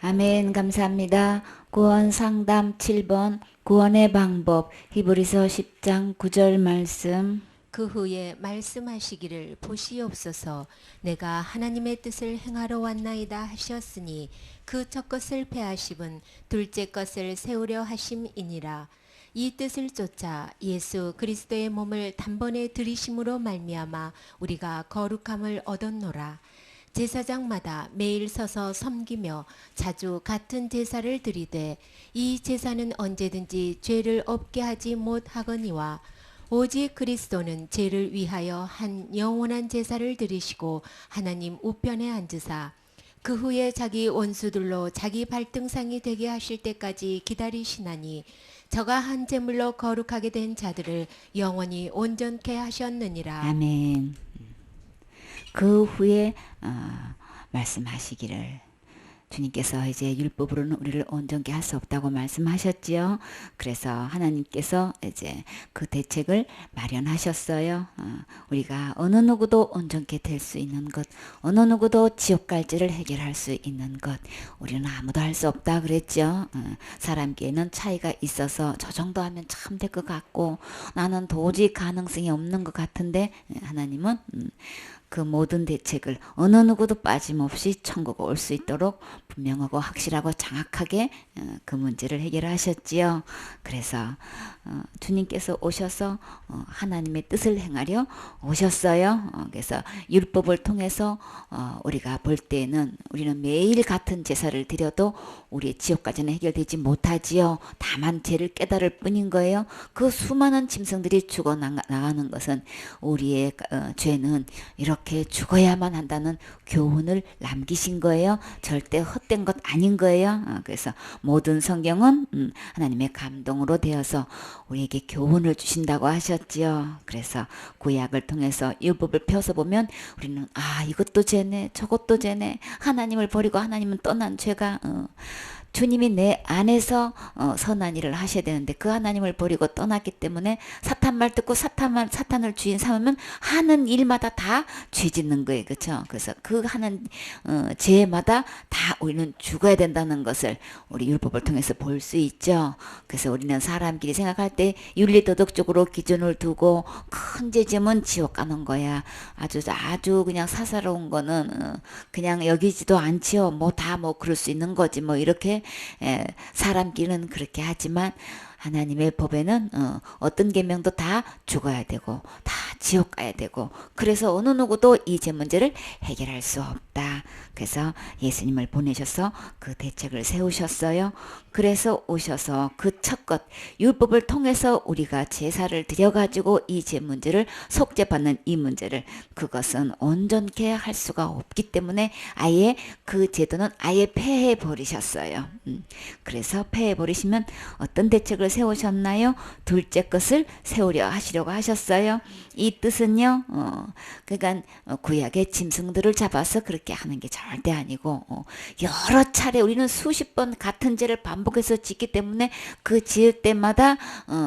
아멘. 감사합니다. 구원 상담 7번 구원의 방법 히브리서 10장 9절 말씀. 그 후에 말씀하시기를 보시옵소서 내가 하나님의 뜻을 행하러 왔나이다 하셨으니 그 첫 것을 패하심은 둘째 것을 세우려 하심이니라. 이 뜻을 쫓아 예수 그리스도의 몸을 단번에 들이심으로 말미암아 우리가 거룩함을 얻었노라. 제사장마다 매일 서서 섬기며 자주 같은 제사를 드리되 이 제사는 언제든지 죄를 없게 하지 못하거니와 오직 그리스도는 죄를 위하여 한 영원한 제사를 드리시고 하나님 우편에 앉으사 그 후에 자기 원수들로 자기 발등상이 되게 하실 때까지 기다리시나니 저가 한 제물로 거룩하게 된 자들을 영원히 온전케 하셨느니라. 아멘. 그 후에 말씀하시기를 주님께서 이제 율법으로는 우리를 온전케 할 수 없다고 말씀하셨지요. 그래서 하나님께서 이제 그 대책을 마련하셨어요. 우리가 어느 누구도 온전케 될 수 있는 것, 어느 누구도 지옥 갈지를 해결할 수 있는 것, 우리는 아무도 할 수 없다 그랬죠. 사람끼리는 차이가 있어서 저 정도 하면 참 될 것 같고 나는 도저히 가능성이 없는 것 같은데 하나님은 그 모든 대책을 어느 누구도 빠짐없이 천국에 올 수 있도록 분명하고 확실하고 정확하게 그 문제를 해결하셨지요. 그래서 주님께서 오셔서 하나님의 뜻을 행하려 오셨어요. 그래서 율법을 통해서 우리가 볼 때에는 우리는 매일 같은 제사를 드려도 우리의 지옥까지는 해결되지 못하지요. 다만 죄를 깨달을 뿐인 거예요. 그 수많은 짐승들이 죽어 나가는 것은 우리의 죄는 이렇게 죽어야만 한다는 교훈을 남기신 거예요. 절대 헛된 것 아닌 거예요. 그래서 모든 성경은 하나님의 감동으로 되어서 우리에게 교훈을 주신다고 하셨지요. 그래서 구약을 통해서 율법을 펴서 보면 우리는 이것도 죄네 저것도 죄네 하나님을 버리고 하나님은 떠난 죄가 주님이 내 안에서 선한 일을 하셔야 되는데 그 하나님을 버리고 떠났기 때문에 사탄 말 듣고 사탄을 주인 삼으면 하는 일마다 다 죄 짓는 거예요. 그렇죠? 그래서 그 하는 죄마다 다 우리는 죽어야 된다는 것을 우리 율법을 통해서 볼 수 있죠. 그래서 우리는 사람끼리 생각할 때 윤리도덕적으로 기준을 두고 큰 죄 지으면 지옥 가는 거야. 아주 그냥 사사로운 거는 그냥 여기지도 않지요. 뭐 다 뭐 그럴 수 있는 거지 뭐 이렇게 사람끼리는 그렇게 하지만 하나님의 법에는 어떤 계명도 다 죽어야 되고 다 지옥 가야 되고 그래서 어느 누구도 이 죄 문제를 해결할 수 없다. 그래서 예수님을 보내셔서 그 대책을 세우셨어요. 그래서 오셔서 그 첫 것 율법을 통해서 우리가 제사를 드려가지고 이 죄 문제를 속죄받는 이 문제를 그것은 온전케 할 수가 없기 때문에 아예 그 제도는 아예 폐해 버리셨어요. 그래서 폐해 버리시면 어떤 대책을 세우셨나요? 둘째 것을 세우려 하시려고 하셨어요. 이 뜻은요. 그러니까 구약의 짐승들을 잡아서 그렇게 하는 게 절대 아니고 여러 차례 우리는 수십 번 같은 죄를 반복해서 짓기 때문에 그 지을 때마다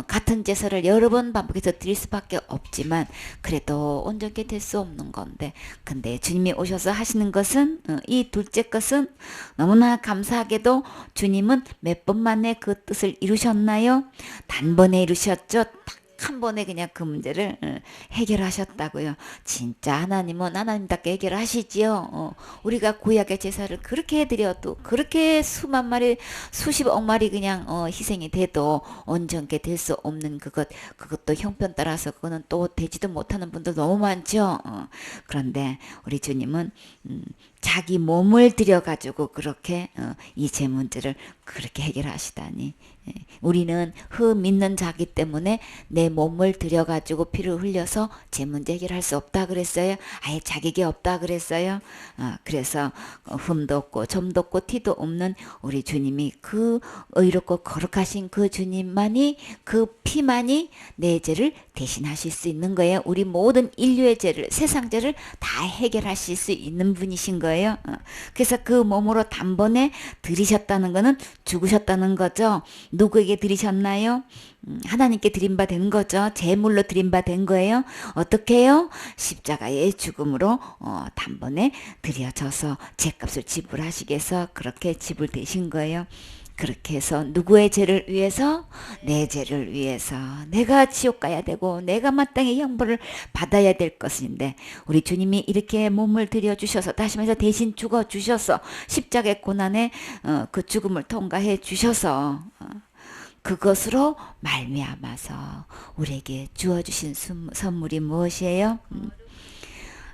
같은 제사를 여러 번 반복해서 드릴 수밖에 없지만 그래도 온전케 될 수 없는 건데 근데 주님이 오셔서 하시는 것은 이 둘째 것은 너무나 감사하게도 주님은 몇 번 만에 그 뜻을 이루셨나요? 단번에 이루셨죠. 딱 한 번에 그냥 그 문제를 해결하셨다고요. 진짜 하나님은 하나님답게 해결하시지요. 우리가 구약의 제사를 그렇게 해드려도 그렇게 수만 마리 수십억 마리 그냥 희생이 돼도 온전케 될 수 없는 그것도 형편 따라서 그거는 또 되지도 못하는 분들 너무 많죠. 그런데 우리 주님은 자기 몸을 들여가지고 그렇게 이 죄 문제를 그렇게 해결하시다니. 우리는 믿는 자기 때문에 내 몸을 들여가지고 피를 흘려서 죄 문제 해결할 수 없다 그랬어요. 아예 자격이 없다 그랬어요. 그래서 흠도 없고 점도 없고 티도 없는 우리 주님이 그 의롭고 거룩하신 그 주님만이 그 피만이 내 죄를 대신하실 수 있는 거예요. 우리 모든 인류의 죄를 세상 죄를 다 해결하실 수 있는 분이신 거예요. 거예요. 그래서 그 몸으로 단번에 들이셨다는 거는 죽으셨다는 거죠. 누구에게 들이셨나요? 하나님께 드린 바 된 거죠. 제물로 드린 바 된 거예요. 어떻게 해요? 십자가의 죽음으로 단번에 드려져서 죄값을 지불하시기 위해서 그렇게 지불되신 거예요. 그렇게 해서 누구의 죄를 위해서? 내 죄를 위해서. 내가 지옥 가야 되고 내가 마땅히 형벌을 받아야 될 것인데 우리 주님이 이렇게 몸을 들여주셔서 다시 말해서 대신 죽어주셔서 십자가의 고난에 그 죽음을 통과해 주셔서 그것으로 말미암아서 우리에게 주어주신 선물이 무엇이에요?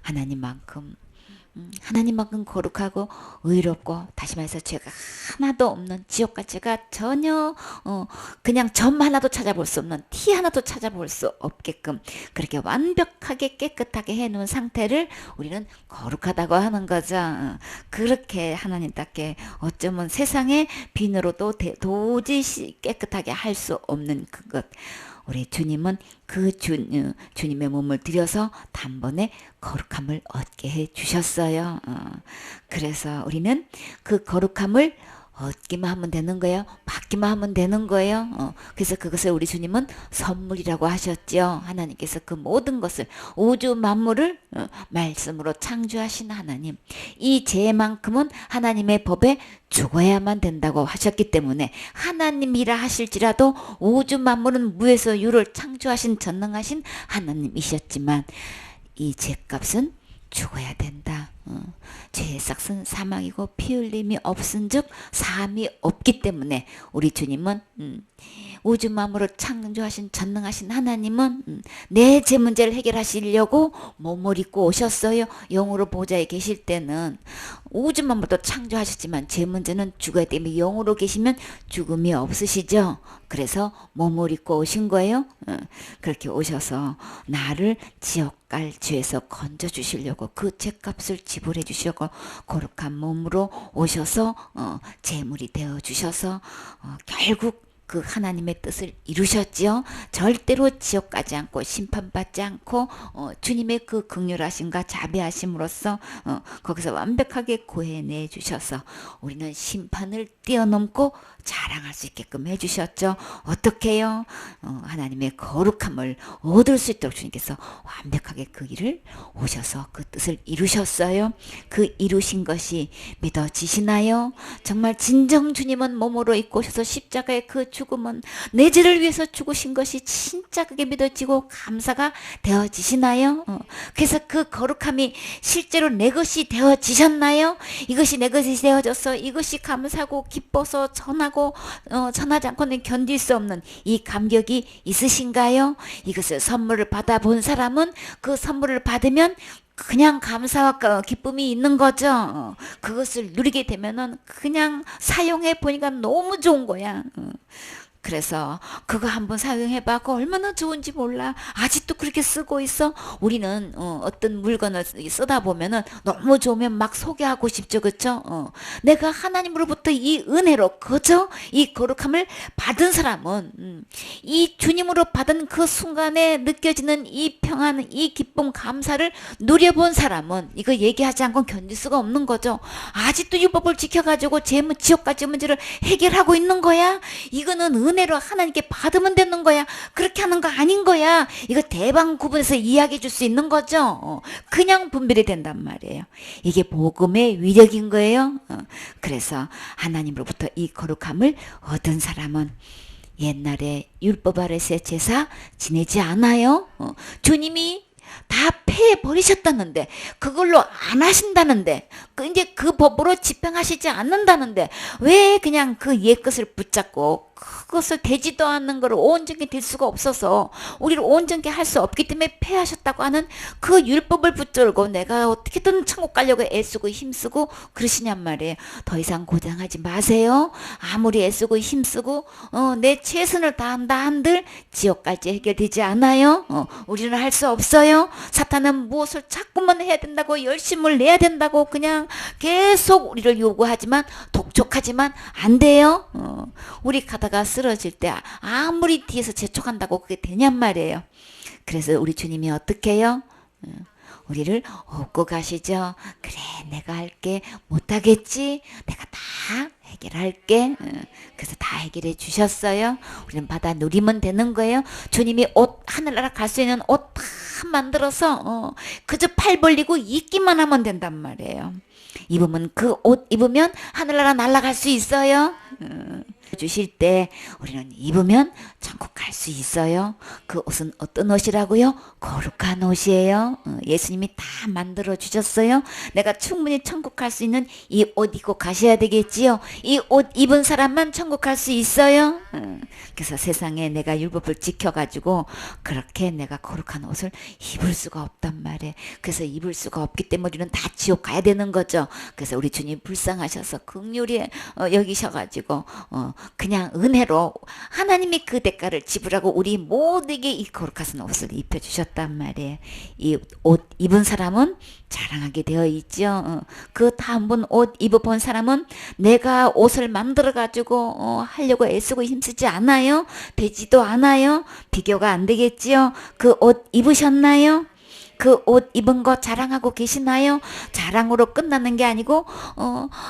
하나님만큼 거룩하고 의롭고 다시 말해서 죄가 하나도 없는 지옥같이가 전혀 그냥 점 하나도 찾아볼 수 없는 티 하나도 찾아볼 수 없게끔 그렇게 완벽하게 깨끗하게 해놓은 상태를 우리는 거룩하다고 하는 거죠. 그렇게 하나님답게 어쩌면 세상의 비누로도 도저히 깨끗하게 할 수 없는 그것. 우리 주님은 그 주님의 몸을 들여서 단번에 거룩함을 얻게 해 주셨어요. 그래서 우리는 그 거룩함을 얻기만 하면 되는 거예요. 받기만 하면 되는 거예요. 그래서 그것을 우리 주님은 선물이라고 하셨죠. 하나님께서 그 모든 것을 우주 만물을 말씀으로 창조하신 하나님. 이 죄만큼은 하나님의 법에 죽어야만 된다고 하셨기 때문에 하나님이라 하실지라도 우주 만물은 무에서 유를 창조하신 전능하신 하나님이셨지만 이 죄값은 죽어야 된다. 죄의 삭은 사망이고 피 흘림이 없은즉 사함이 없기 때문에 우리 주님은 우주 만물을 창조하신 전능하신 하나님은 내 죄 문제를 해결하시려고 몸을 입고 오셨어요. 영으로 보좌에 계실 때는 우주 만물도 창조하셨지만 죄 문제는 죽어야 때문에 영으로 계시면 죽음이 없으시죠. 그래서 몸을 입고 오신 거예요. 그렇게 오셔서 나를 지옥 갈 죄에서 건져 주시려고 그 죄값을 지불해 주시려고 거룩한 몸으로 오셔서 제물이 되어 주셔서 결국 그 하나님의 뜻을 이루셨지요. 절대로 지옥 가지 않고 심판받지 않고 주님의 그 긍휼하심과 자비하심으로써 거기서 완벽하게 구해내 주셔서 우리는 심판을 뛰어넘고 자랑할 수 있게끔 해주셨죠. 어떻게 해요? 하나님의 거룩함을 얻을 수 있도록 주님께서 완벽하게 그 일을 오셔서 그 뜻을 이루셨어요. 그 이루신 것이 믿어지시나요? 정말 진정 주님은 몸으로 입고 오셔서 십자가의 그 죽음은 내 죄를 위해서 죽으신 것이 진짜 그게 믿어지고 감사가 되어지시나요? 그래서 그 거룩함이 실제로 내 것이 되어지셨나요? 이것이 내 것이 되어져서 이것이 감사하고 기뻐서 전하고 전하지 않고는 견딜 수 없는 이 감격이 있으신가요? 이것을 선물을 받아본 사람은 그 선물을 받으면 그냥 감사와 기쁨이 있는 거죠. 그것을 누리게 되면은 그냥 사용해 보니까 너무 좋은 거야. 그래서 그거 한번 사용해봐. 그거 얼마나 좋은지 몰라. 아직도 그렇게 쓰고 있어. 우리는 어떤 물건을 쓰다 보면은 너무 좋으면 막 소개하고 싶죠. 그쵸? 내가 하나님으로부터 이 은혜로 그저 이 거룩함을 받은 사람은 이 주님으로 받은 그 순간에 느껴지는 이 평안, 이 기쁨, 감사를 누려본 사람은 이거 얘기하지 않고 견딜 수가 없는 거죠. 아직도 율법을 지켜가지고 지옥까지 문제를 해결하고 있는 거야. 이거는 은혜로 하나님께 받으면 되는 거야. 그렇게 하는 거 아닌 거야. 이거 대방 구분해서 이야기해 줄 수 있는 거죠. 그냥 분별이 된단 말이에요. 이게 복음의 위력인 거예요. 그래서 하나님으로부터 이 거룩함을 얻은 사람은 옛날에 율법 아래서의 제사 지내지 않아요. 주님이 다 폐해 버리셨다는데 그걸로 안 하신다는데 이제 그 법으로 집행하시지 않는다는데 왜 그냥 그 옛것을 붙잡고 그것을 되지도 않는 걸 온전히 될 수가 없어서 우리를 온전히 할 수 없기 때문에 폐하셨다고 하는 그 율법을 붙들고 내가 어떻게든 천국 가려고 애쓰고 힘쓰고 그러시냔 말이에요. 더 이상 고장하지 마세요. 아무리 애쓰고 힘쓰고 내 최선을 다한다 한들 지옥까지 해결되지 않아요. 우리는 할 수 없어요. 사탄은 무엇을 자꾸만 해야 된다고 열심을 내야 된다고 그냥 계속 우리를 요구하지만 독촉하지만 안 돼요. 우리 가다가 쓰러질 때 아무리 뒤에서 재촉한다고 그게 되냔 말이에요. 그래서 우리 주님이 어떻게 해요? 우리를 업고 가시죠. 그래, 내가 할게. 못하겠지? 내가 다 해결할게. 그래서 다 해결해 주셨어요. 우리는 받아 누리면 되는 거예요. 주님이 옷, 하늘나라 갈 수 있는 옷 다 만들어서 그저 팔 벌리고 입기만 하면 된단 말이에요. 입으면 그 옷 입으면 하늘나라 날아갈 수 있어요. 주실 때 우리는 입으면 천국 갈 수 있어요. 그 옷은 어떤 옷이라고요? 거룩한 옷이에요. 예수님이 다 만들어 주셨어요. 내가 충분히 천국 갈 수 있는 이 옷 입고 가셔야 되겠지요. 이 옷 입은 사람만 천국 갈 수 있어요. 그래서 세상에 내가 율법을 지켜가지고 그렇게 내가 거룩한 옷을 입을 수가 없단 말이에요. 그래서 입을 수가 없기 때문에 우리는 다 지옥 가야 되는 거죠. 그래서 우리 주님 불쌍하셔서 긍휼히 여기셔가지고 그냥 은혜로 하나님이 그 대가를 지불하고 우리 모두에게 이 거룩한 옷을 입혀주셨단 말이에요. 이 옷 입은 사람은 자랑하게 되어 있죠. 그 다음 번 옷 입어본 사람은 내가 옷을 만들어가지고 하려고 애쓰고 힘쓰지 않아요. 되지도 않아요. 비교가 안 되겠지요. 그 옷 입으셨나요? 그 옷 입은 거 자랑하고 계시나요? 자랑으로 끝나는 게 아니고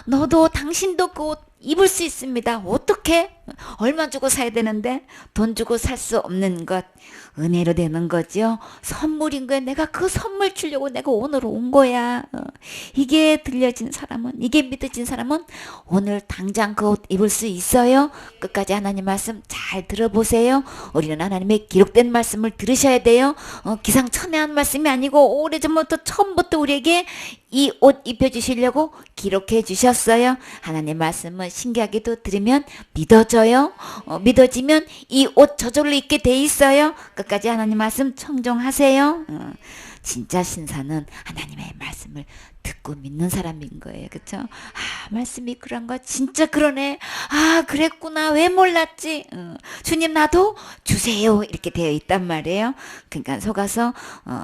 너도 당신도 그 옷 입을 수 있습니다. 어떻게? 얼마 주고 사야 되는데 돈 주고 살 수 없는 것 은혜로 되는 거죠. 선물인 거야. 내가 그 선물 주려고 내가 오늘 온 거야. 이게 들려진 사람은, 이게 믿어진 사람은 오늘 당장 그 옷 입을 수 있어요. 끝까지 하나님 말씀 잘 들어보세요. 우리는 하나님의 기록된 말씀을 들으셔야 돼요. 기상천외한 말씀이 아니고 오래전부터 처음부터 우리에게 이 옷 입혀주시려고 기록해 주셨어요. 하나님 말씀은 신기하게도 들으면 믿어져요. 믿어지면 이 옷 저절로 입게 돼 있어요. 끝까지 하나님 말씀 청종하세요. 진짜 신사는 하나님의 말씀을 듣고 믿는 사람인 거예요. 그쵸? 말씀이 그런 거 진짜 그러네. 그랬구나. 왜 몰랐지? 주님 나도 주세요. 이렇게 되어 있단 말이에요. 그러니까 속아서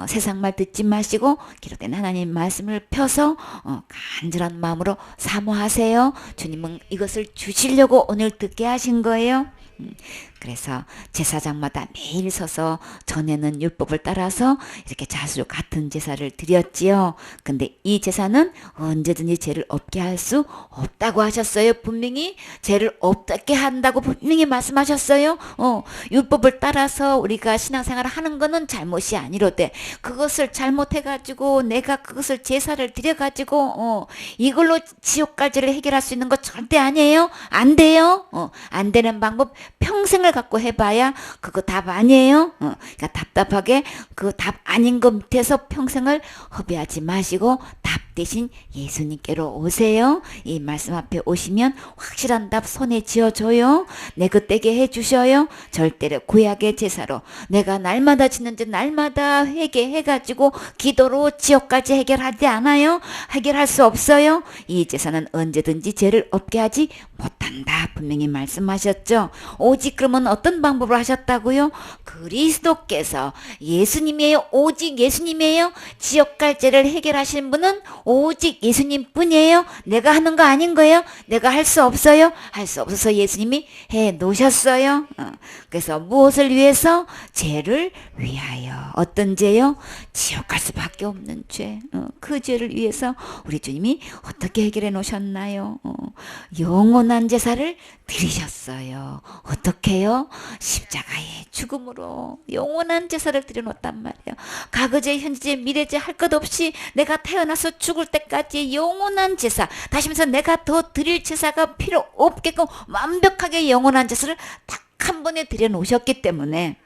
세상 말 듣지 마시고 기록된 하나님 말씀을 펴서 간절한 마음으로 사모하세요. 주님은 이것을 주시려고 오늘 듣게 하신 거예요. 그래서 제사장마다 매일 서서 전에는 율법을 따라서 이렇게 자수 같은 제사를 드렸지요. 근데 이 제사는 언제든지 죄를 없게 할 수 없다고 하셨어요. 분명히 죄를 없게 한다고 분명히 말씀하셨어요. 율법을 따라서 우리가 신앙생활을 하는 거는 잘못이 아니로되 그것을 잘못해가지고 내가 그것을 제사를 드려가지고 이걸로 지옥까지를 해결할 수 있는 거 절대 아니에요. 안 돼요. 안 되는 방법 평생을 갖고 해봐야 그거 답 아니에요. 그러니까 답답하게 그 답 아닌 거 밑에서 평생을 허비하지 마시고 답 대신 예수님께로 오세요. 이 말씀 앞에 오시면 확실한 답 손에 쥐어줘요. 내 그때게 해주셔요. 절대로 구약의 제사로 내가 날마다 짓는지 날마다 회개해가지고 기도로 지옥까지 해결하지 않아요. 해결할 수 없어요. 이 제사는 언제든지 죄를 없게 하지 못한다. 분명히 말씀하셨죠. 오직 그러면 어떤 방법을 하셨다고요? 그리스도께서 예수님이에요. 오직 예수님이에요. 지옥 갈 죄를 해결하신 분은 오직 예수님 뿐이에요. 내가 하는 거 아닌 거예요. 내가 할 수 없어요. 할 수 없어서 예수님이 해 놓으셨어요. 그래서 무엇을 위해서? 죄를 위하여. 어떤 죄요? 지옥 갈 수밖에 없는 죄. 그 죄를 위해서 우리 주님이 어떻게 해결해 놓으셨나요? 영원한 제사를 드리셨어요. 어떻게요? 십자가의 죽음으로 영원한 제사를 드려놓았단 말이에요. 과거제, 현재, 미래제 할 것 없이 내가 태어나서 죽을 때까지 영원한 제사, 다시 말해서 내가 더 드릴 제사가 필요 없게끔 완벽하게 영원한 제사를 딱 한 번에 드려놓으셨기 때문에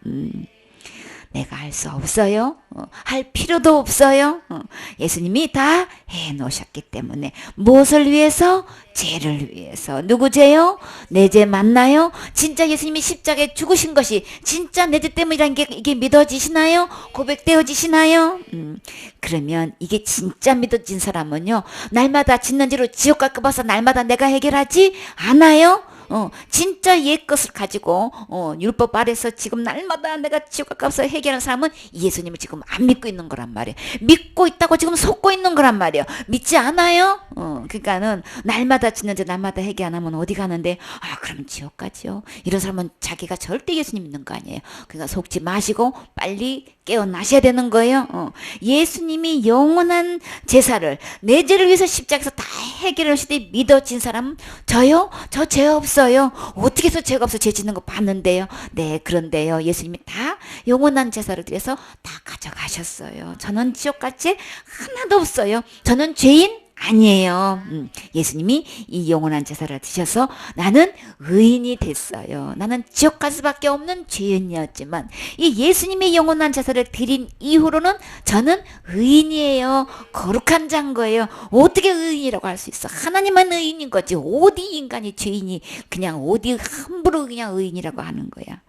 내가 할 수 없어요. 할 필요도 없어요. 예수님이 다 해놓으셨기 때문에 무엇을 위해서? 죄를 위해서. 누구 죄요? 내 죄 맞나요? 진짜 예수님이 십자가에 죽으신 것이 진짜 내 죄 때문이라는 게 이게 믿어지시나요? 고백되어지시나요? 그러면 이게 진짜 믿어진 사람은요, 날마다 짓는 죄로 지옥 갈까 봐서 날마다 내가 해결하지 않아요. 진짜 옛 것을 가지고 율법 아래서 지금 날마다 내가 지옥 가까워서 해결하는 사람은 예수님을 지금 안 믿고 있는 거란 말이에요. 믿고 있다고 지금 속고 있는 거란 말이에요. 믿지 않아요? 그러니까는 날마다 짓는데 날마다 회개 안 하면 어디 가는데 그럼 지옥 가지요. 이런 사람은 자기가 절대 예수님 믿는 거 아니에요. 그러니까 속지 마시고 빨리 깨어나셔야 되는 거예요. 예수님이 영원한 제사를 내 죄를 위해서 십자가에서 다 해결을 하시되 믿어진 사람은 저요? 저 죄 없어요. 어떻게 해서 죄가 없어? 죄 짓는 거 봤는데요. 네, 그런데요. 예수님이 다 영원한 제사를 드려서 다 가져가셨어요. 저는 지옥 갈 죄 하나도 없어요. 저는 죄인 아니에요. 예수님이 이 영원한 제사를 드셔서 나는 의인이 됐어요. 나는 지옥 갈 수밖에 없는 죄인이었지만 이 예수님이 영원한 제사를 드린 이후로는 저는 의인이에요. 거룩한 자인 거예요. 어떻게 의인이라고 할 수 있어? 하나님만 의인인 거지. 어디 인간이 죄인이 그냥 어디 함부로 그냥 의인이라고 하는 거야.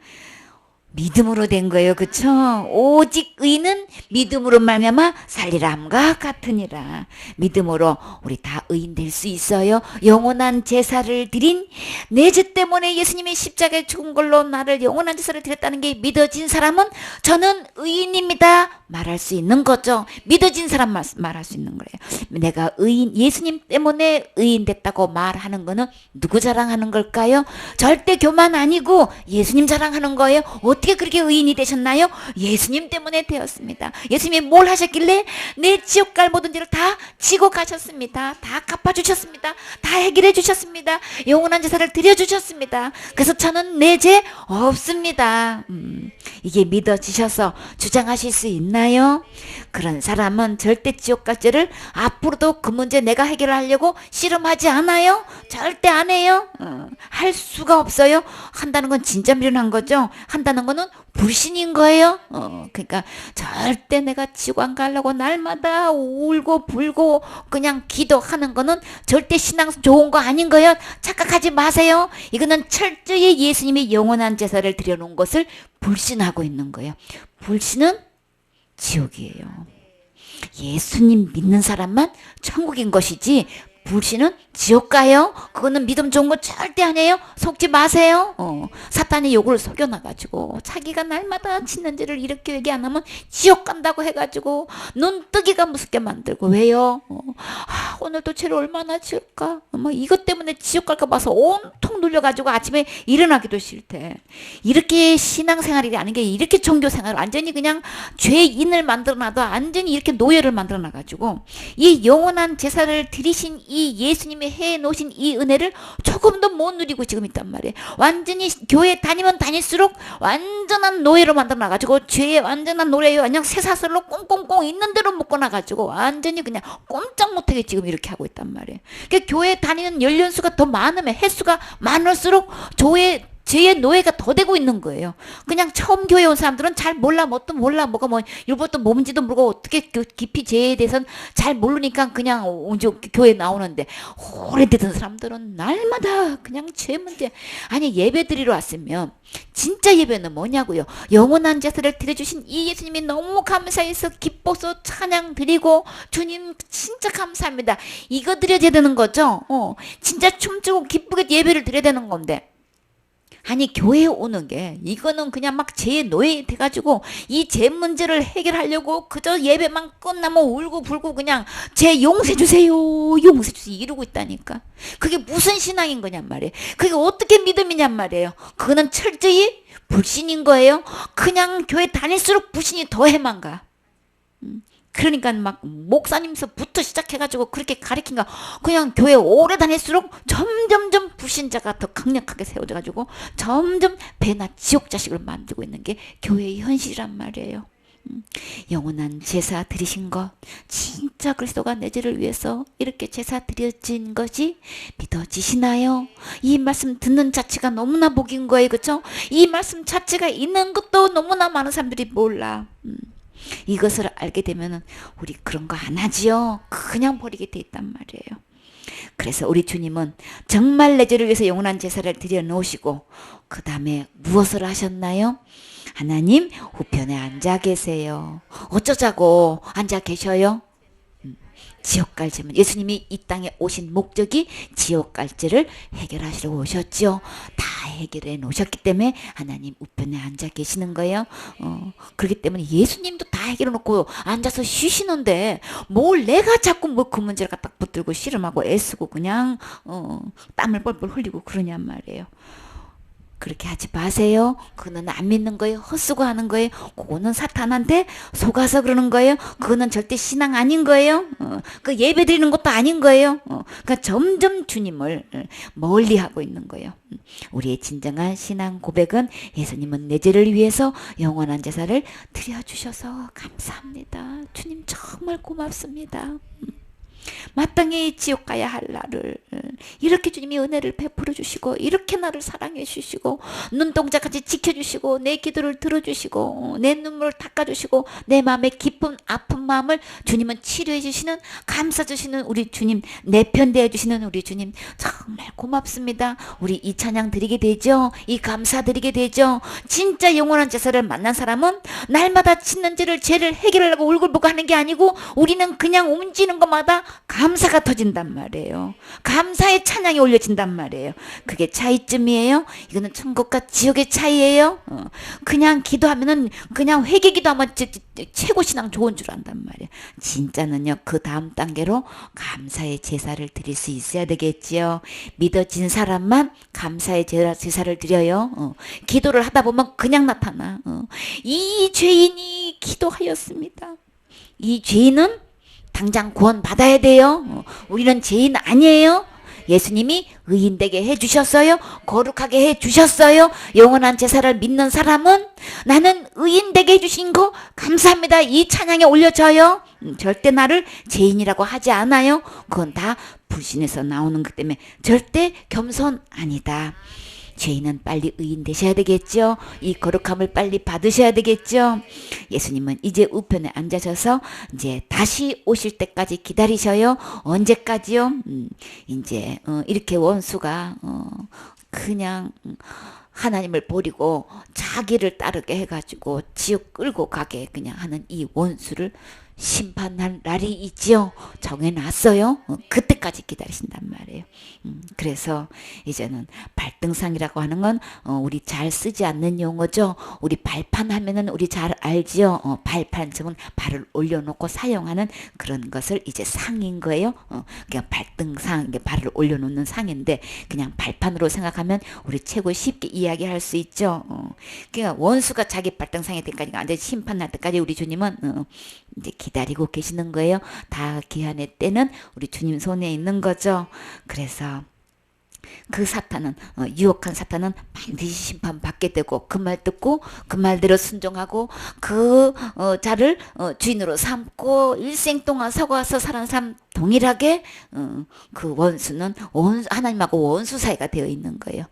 믿음으로 된 거예요. 그쵸? 오직 의인은 믿음으로 말미암아 살리람과 같으니라. 믿음으로 우리 다 의인 될 수 있어요. 영원한 제사를 드린 내 죄 때문에 예수님이 십자가에 죽은 걸로 나를 영원한 제사를 드렸다는 게 믿어진 사람은 저는 의인입니다. 말할 수 있는 거죠. 믿어진 사람 말할 수 있는 거예요. 내가 의인, 예수님 때문에 의인 됐다고 말하는 거는 누구 자랑하는 걸까요? 절대 교만 아니고 예수님 자랑하는 거예요. 어떻게 그렇게 의인이 되셨나요? 예수님 때문에 되었습니다. 예수님이 뭘 하셨길래 내 지옥 갈 모든 죄를 다 지고 가셨습니다. 다 갚아주셨습니다. 다 해결해 주셨습니다. 영원한 제사를 드려주셨습니다. 그래서 저는 내 죄 없습니다. 이게 믿어지셔서 주장하실 수 있나요? 그런 사람은 절대 지옥 갈 죄를 앞으로도 그 문제 내가 해결하려고 씨름하지 않아요. 절대 안 해요. 할 수가 없어요. 한다는 건 진짜 미련한 거죠. 한다는 거는 불신인 거예요. 그러니까 절대 내가 지옥 안 가려고 날마다 울고 불고 그냥 기도하는 거는 절대 신앙 좋은 거 아닌 거예요. 착각하지 마세요. 이거는 철저히 예수님이 영원한 제사를 드려놓은 것을 불신하고 있는 거예요. 불신은 지옥이에요. 예수님 믿는 사람만 천국인 것이지 불신은 지옥 가요. 그거는 믿음 좋은 거 절대 아니에요. 속지 마세요. 사탄이 요걸 속여놔가지고 자기가 날마다 짓는 죄를 이렇게 얘기 안 하면 지옥 간다고 해가지고 눈뜨기가 무섭게 만들고 왜요? 오늘도 죄를 얼마나 지을까? 이것 때문에 지옥 갈까 봐서 온통 눌려가지고 아침에 일어나기도 싫대. 이렇게 신앙생활이 아닌 게 이렇게 종교생활 완전히 그냥 죄인을 만들어놔도 완전히 이렇게 노예를 만들어놔가지고 이 영원한 제사를 드리신 이 예수님이 해놓으신 이 은혜를 조금도 못 누리고 지금 있단 말이에요. 완전히 교회 다니면 다닐수록 완전한 노예로 만들어놔가지고 죄의 완전한 노예에 완전 쇠사슬로 꽁꽁꽁 있는 대로 묶어놔가지고 완전히 그냥 꼼짝 못하게 지금 이렇게 하고 있단 말이에요. 그러니까 교회 다니는 연령수가 더 많으면 횟수가 많을수록 죄의 노예가 더 되고 있는 거예요. 그냥 처음 교회 온 사람들은 잘 몰라, 뭣도 몰라, 뭐가 율법도 뭔지도 모르고 어떻게 깊이 죄에 대해서는 잘 모르니까 그냥 교회 나오는데 오래되던 사람들은 날마다 그냥 죄 문제. 아니 예배 드리러 왔으면 진짜 예배는 뭐냐고요. 영원한 제사를 드려주신 이 예수님이 너무 감사해서 기뻐서 찬양 드리고 주님 진짜 감사합니다. 이거 드려야 되는 거죠. 진짜 춤추고 기쁘게 예배를 드려야 되는 건데 아니 교회에 오는 게 이거는 그냥 막 죄의 노예 돼가지고 이 죄 문제를 해결하려고 그저 예배만 끝나면 울고 불고 그냥 죄 용서해 주세요 용서해 주세요 이러고 있다니까. 그게 무슨 신앙인 거냔 말이에요. 그게 어떻게 믿음이냔 말이에요. 그거는 철저히 불신인 거예요. 그냥 교회 다닐수록 불신이 더 해만 가. 그러니까 막 목사님서부터 시작해가지고 그렇게 가르친가 그냥 교회 오래 다닐수록 점점점 불신자가 더 강력하게 세워져가지고 점점 배나 지옥 자식을 만들고 있는 게 교회의 현실이란 말이에요. 영원한 제사 드리신 것 진짜 그리스도가 내 죄를 위해서 이렇게 제사 드려진 것이 믿어지시나요? 이 말씀 듣는 자체가 너무나 복인 거예요. 그렇죠? 이 말씀 자체가 있는 것도 너무나 많은 사람들이 몰라. 이것을 알게 되면은 우리 그런 거 안 하지요. 그냥 버리게 돼 있단 말이에요. 그래서 우리 주님은 정말 내 죄를 위해서 영원한 제사를 드려 놓으시고 그 다음에 무엇을 하셨나요? 하나님 우편에 앉아 계세요. 어쩌자고 앉아 계셔요? 지옥 갈 죄문. 예수님이 이 땅에 오신 목적이 지옥 갈 죄를 해결하시러 오셨죠. 다 해결해 놓으셨기 때문에 하나님 우편에 앉아 계시는 거예요. 그렇기 때문에 예수님도 다 해결해 놓고 앉아서 쉬시는데 뭘 내가 자꾸 뭐 그 문제를 갖다 붙들고 씨름하고 애쓰고 그냥 땀을 뻘뻘 흘리고 그러냔 말이에요. 그렇게 하지 마세요. 그거는 안 믿는 거예요. 헛수고하는 거예요. 그거는 사탄한테 속아서 그러는 거예요. 그거는 절대 신앙 아닌 거예요. 그 예배 드리는 것도 아닌 거예요. 그러니까 점점 주님을 멀리하고 있는 거예요. 우리의 진정한 신앙 고백은 예수님은 내 죄를 위해서 영원한 제사를 드려주셔서 감사합니다. 주님 정말 고맙습니다. 마땅히 지옥 가야 할 나를 이렇게 주님이 은혜를 베풀어 주시고 이렇게 나를 사랑해 주시고 눈동자까지 지켜주시고 내 기도를 들어주시고 내 눈물을 닦아주시고 내 마음의 깊은 아픈 마음을 주님은 치료해 주시는 감싸 주시는 우리 주님, 내 편 대해 주시는 우리 주님 정말 고맙습니다. 우리 이 찬양 드리게 되죠. 이 감사 드리게 되죠. 진짜 영원한 제사를 만난 사람은 날마다 짓는 죄를 해결하려고 울고불고 하는 게 아니고 우리는 그냥 움직이는 것마다 감사가 터진단 말이에요. 감사의 찬양이 올려진단 말이에요. 그게 차이점이에요. 이거는 천국과 지옥의 차이예요. 그냥 기도하면은 그냥 회개 기도하면 최고 신앙 좋은 줄 안단 말이에요. 진짜는요. 그 다음 단계로 감사의 제사를 드릴 수 있어야 되겠지요. 믿어진 사람만 감사의 제사를 드려요. 기도를 하다 보면 그냥 나타나. 이 죄인이 기도하였습니다. 이 죄인은 당장 구원 받아야 돼요. 우리는 죄인 아니에요. 예수님이 의인되게 해주셨어요. 거룩하게 해주셨어요. 영원한 제사를 믿는 사람은 나는 의인되게 해주신 거 감사합니다. 이 찬양에 올려져요. 절대 나를 죄인이라고 하지 않아요. 그건 다 불신에서 나오는 것 때문에 절대 겸손 아니다. 죄인은 빨리 의인 되셔야 되겠죠. 이 거룩함을 빨리 받으셔야 되겠죠. 예수님은 이제 우편에 앉으셔서 이제 다시 오실 때까지 기다리셔요. 언제까지요? 이제 이렇게 원수가 그냥 하나님을 버리고 자기를 따르게 해가지고 지옥 끌고 가게 그냥 하는 이 원수를 심판할 날이 있지요. 정해놨어요. 그때까지 기다리신단 말이에요. 그래서 이제는 발등상이라고 하는 건 우리 잘 쓰지 않는 용어죠. 우리 발판 하면은 우리 잘 알지요. 발판 즉은 발을 올려놓고 사용하는 그런 것을 이제 상인 거예요. 그냥 발등상, 이게 발을 올려놓는 상인데 그냥 발판으로 생각하면 우리 최고 쉽게 이야기할 수 있죠. 그러니까 원수가 자기 발등상에 때까지 앉아 심판할 때까지 우리 주님은 이제 기다리고 계시는 거예요. 다 기한의 때는 우리 주님 손에 있는 거죠. 그래서 그 사탄은 유혹한 사탄은 반드시 심판받게 되고 그 말 듣고 그 말대로 순종하고 그 자를 주인으로 삼고 일생 동안 서거와서 살아온 사람 동일하게 그 원수는 하나님하고 원수 사이가 되어 있는 거예요.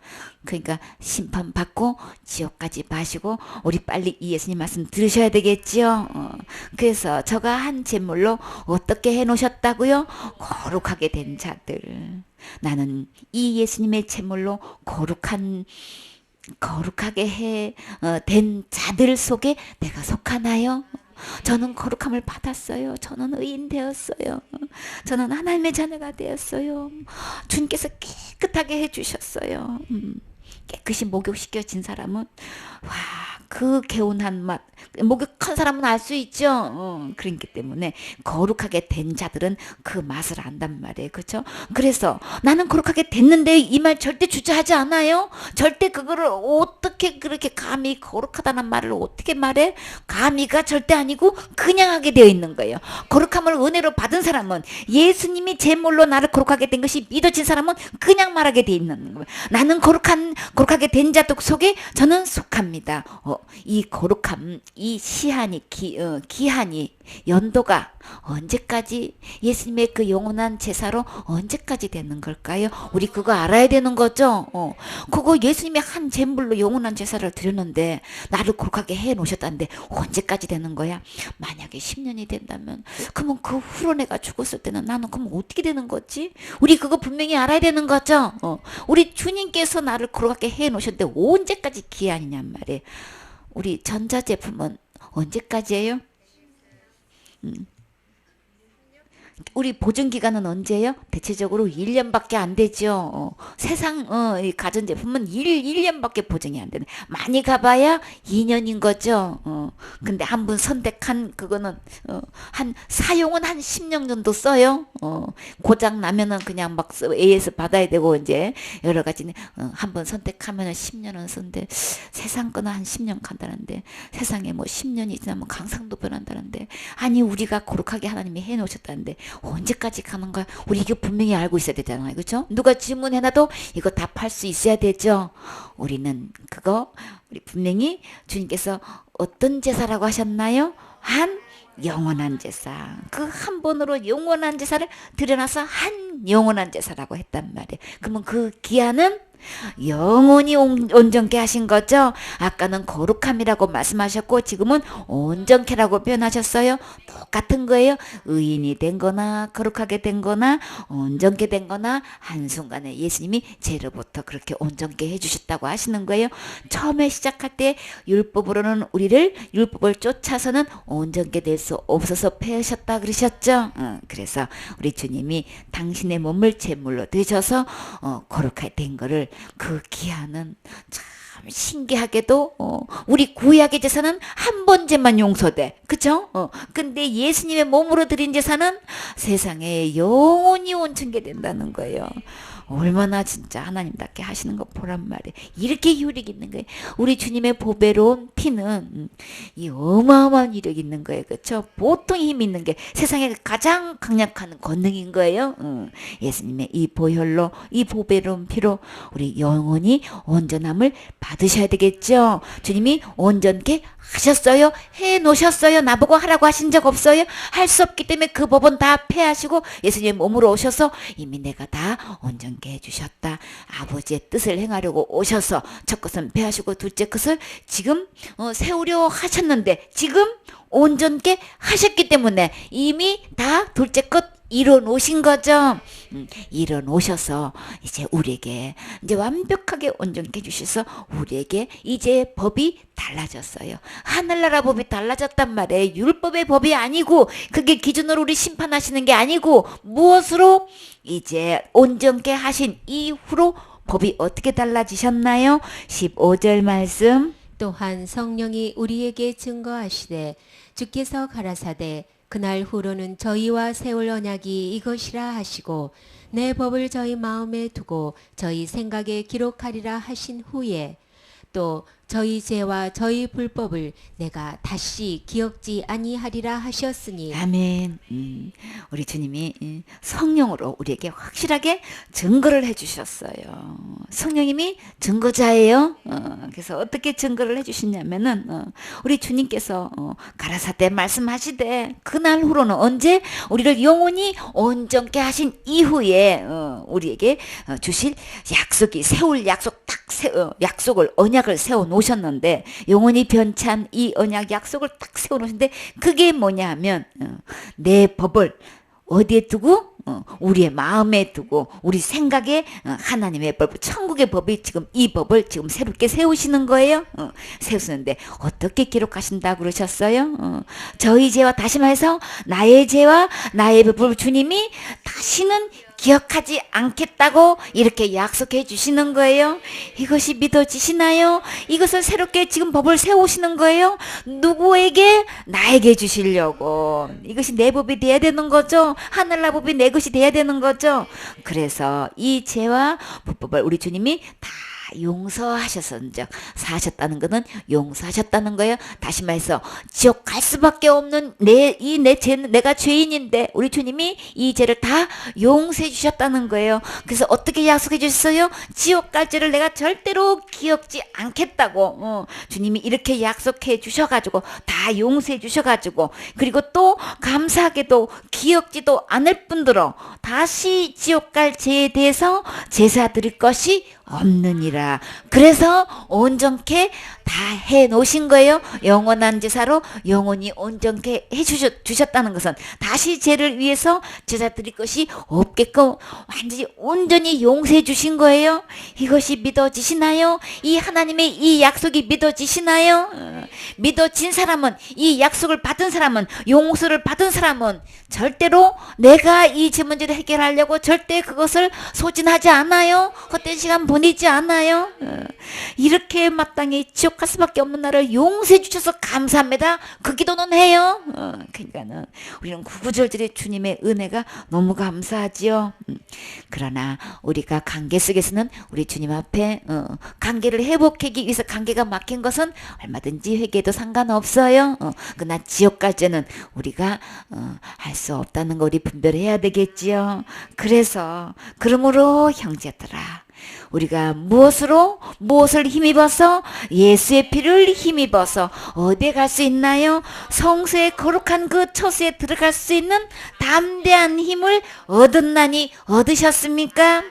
그러니까 심판받고 지옥까지 마시고 우리 빨리 이 예수님 말씀 들으셔야 되겠지요. 그래서 저가 한 제물로 어떻게 해놓으셨다고요? 거룩하게 된 자들. 나는 이 예수님의 제물로 거룩하게 된 자들 속에 내가 속하나요? 저는 거룩함을 받았어요. 저는 의인 되었어요. 저는 하나님의 자녀가 되었어요. 주님께서 깨끗하게 해주셨어요. 깨끗이 목욕시켜진 사람은 그 개운한 맛, 목욕한 사람은 알 수 있죠. 그렇기 때문에 거룩하게 된 자들은 그 맛을 안단 말이에요. 그렇죠? 그래서 나는 거룩하게 됐는데 이 말 절대 주저하지 않아요. 절대 그거를 어떻게 그렇게 감히 거룩하다는 말을 어떻게 말해? 감히가 절대 아니고 그냥 하게 되어 있는 거예요. 거룩함을 은혜로 받은 사람은 예수님이 제물로 나를 거룩하게 된 것이 믿어진 사람은 그냥 말하게 되어 있는 거예요. 나는 거룩하게 된 자들 속에 저는 속합니다. 이 거룩함, 이 시한이, 기한이, 연도가 언제까지 예수님의 그 영원한 제사로 언제까지 되는 걸까요? 우리 그거 알아야 되는 거죠. 그거 예수님이 한 제물로 영원한 제사를 드렸는데 나를 거룩하게 해 놓으셨다는데 언제까지 되는 거야? 만약에 10년이 된다면 그러면 그 후로 내가 죽었을 때는 나는 그럼 어떻게 되는 거지? 우리 그거 분명히 알아야 되는 거죠. 우리 주님께서 나를 거룩하게 해 놓으셨는데 언제까지 기한이냔 말이에요. 우리 전자제품은 언제까지예요? 우리 보증 기간은 언제예요? 대체적으로 1년밖에 안 되죠. 이 가전제품은 1년밖에 보증이 안 되네. 많이 가봐야 2년인 거죠. 근데 한 번 선택한 그거는 한 사용은 한 10년 정도 써요. 고장 나면은 그냥 막 AS 받아야 되고 이제 여러 가지 한 번 선택하면은 10년은 쓰는데 세상 거는 한 10년 간다는데 세상에 뭐 10년이 지나면 강상도 변한다는데 아니 우리가 거룩하게 하나님이 해놓으셨다는데 언제까지 가는 거야? 우리 이거 분명히 알고 있어야 되잖아요. 그렇죠? 누가 질문해놔도 이거 답할 수 있어야 되죠. 우리는 그거 우리 분명히 주님께서 어떤 제사라고 하셨나요? 한 영원한 제사. 그 한 번으로 영원한 제사를 드려놔서 한 영원한 제사라고 했단 말이에요. 그러면 그 기한은 영원히 온전케 하신 거죠. 아까는 거룩함이라고 말씀하셨고 지금은 온전케라고 표현하셨어요. 똑같은 거예요. 의인이 된 거나 거룩하게 된 거나 온전케 된 거나 한순간에 예수님이 죄로부터 그렇게 온전케 해주셨다고 하시는 거예요. 처음에 시작할 때 율법으로는 우리를 율법을 쫓아서는 온전케 될 수 없어서 패하셨다 그러셨죠. 그래서 우리 주님이 당신의 몸을 제물로 드셔서 거룩하게 된 거를 그 기한은 참 신기하게도 우리 구약의 제사는 한 번째만 용서돼. 그쵸? 근데 예수님의 몸으로 드린 제사는 세상에 영원히 온전케 된다는 거예요. 얼마나 진짜 하나님답게 하시는 거 보란 말이에요. 이렇게 효력이 있는 거예요. 우리 주님의 보배로운 피는 이 어마어마한 효력이 있는 거예요. 그렇죠? 보통 힘이 있는 게 세상에 가장 강력한 권능인 거예요. 예수님의 이 보혈로 이 보배로운 피로 우리 영원히 온전함을 받으셔야 되겠죠. 주님이 온전케 하셨어요? 해 놓으셨어요? 나보고 하라고 하신 적 없어요? 할 수 없기 때문에 그 법은 다 폐하시고 예수님 몸으로 오셔서 이미 내가 다 온전케 해주셨다. 아버지의 뜻을 행하려고 오셔서 첫 것은 폐하시고 둘째 것을 지금 세우려 하셨는데 지금 온전케 하셨기 때문에 이미 다 둘째 것 이뤄 놓으신 거죠. 이뤄 놓으셔서 이제 우리에게 이제 완벽하게 온전케 해주셔서 우리에게 이제 법이 달라졌어요. 하늘나라 법이 달라졌단 말이에요. 율법의 법이 아니고 그게 기준으로 우리 심판하시는 게 아니고 무엇으로 이제 온전케 하신 이후로 법이 어떻게 달라지셨나요? 15절 말씀. 또한 성령이 우리에게 증거하시되 주께서 가라사대 그날 후로는 저희와 세울 언약이 이것이라 하시고 내 법을 저희 마음에 두고 저희 생각에 기록하리라 하신 후에 또 저희 죄와 저희 불법을 내가 다시 기억지 아니하리라 하셨으니 아멘. 우리 주님이 성령으로 우리에게 확실하게 증거를 해주셨어요. 성령님이 증거자예요. 그래서 어떻게 증거를 해주시냐면은 우리 주님께서 가라사대 말씀하시되 그날 후로는 언제 우리를 영원히 온전케 하신 이후에 우리에게 주실 약속이 세울 약속 약속을 언약을 세워 놓으셨는데 영원히 변찬 이 언약 약속을 딱 세워 놓으셨는데 그게 뭐냐 하면 내 법을 어디에 두고 우리의 마음에 두고 우리 생각에 하나님의 법 천국의 법이 지금 이 법을 지금 새롭게 세우시는 거예요. 세우시는데 어떻게 기록하신다 그러셨어요? 저희 죄와 다시 말해서 나의 죄와 나의 법을 주님이 다시는 기억하지 않겠다고 이렇게 약속해 주시는 거예요. 이것이 믿어지시나요? 이것을 새롭게 지금 법을 세우시는 거예요. 누구에게? 나에게 주시려고. 이것이 내 법이 돼야 되는 거죠. 하늘나 법이 내 것이 돼야 되는 거죠. 그래서 이 죄와 불법을 우리 주님이 다 용서하셨은즉 사하셨다는 것은 용서하셨다는 거예요. 다시 말해서 지옥 갈 수밖에 없는 내 죄는 내가 죄인인데 우리 주님이 이 죄를 다 용서해 주셨다는 거예요. 그래서 어떻게 약속해 주셨어요? 지옥 갈 죄를 내가 절대로 기억지 않겠다고 주님이 이렇게 약속해 주셔가지고 다 용서해 주셔가지고 그리고 또 감사하게도 기억지도 않을 뿐더러 다시 지옥 갈 죄에 대해서 제사 드릴 것이 없느니라. 그래서 온전케 다 해 놓으신 거예요. 영원한 제사로 영원히 온전케 해 주셨다는 것은 다시 죄를 위해서 제사 드릴 것이 없게끔 완전히 온전히 용서해 주신 거예요. 이것이 믿어지시나요? 이 하나님의 이 약속이 믿어지시나요? 믿어진 사람은, 이 약속을 받은 사람은, 용서를 받은 사람은 절대로 내가 이 제 문제를 해결하려고 절대 그것을 소진하지 않아요. 헛된 시간 보내지 않아요. 이렇게 마땅히 지옥 갈 수밖에 없는 나를 용서해 주셔서 감사합니다. 그 기도는 해요. 그러니까는 우리는 구구절절히 주님의 은혜가 너무 감사하지요. 그러나 우리가 관계 속에서는 우리 주님 앞에 관계를 회복하기 위해서 관계가 막힌 것은 얼마든지 회개해도 상관없어요. 그러나 지옥 갈 때는 우리가 할 수 없다는 거 우리 분별해야 되겠지요. 그래서 그러므로 형제들아, 우리가 무엇을 힘입어서, 예수의 피를 힘입어서 어디에 갈 수 있나요? 성소의 거룩한 그 처소에 들어갈 수 있는 담대한 힘을 얻었나니 얻으셨습니까?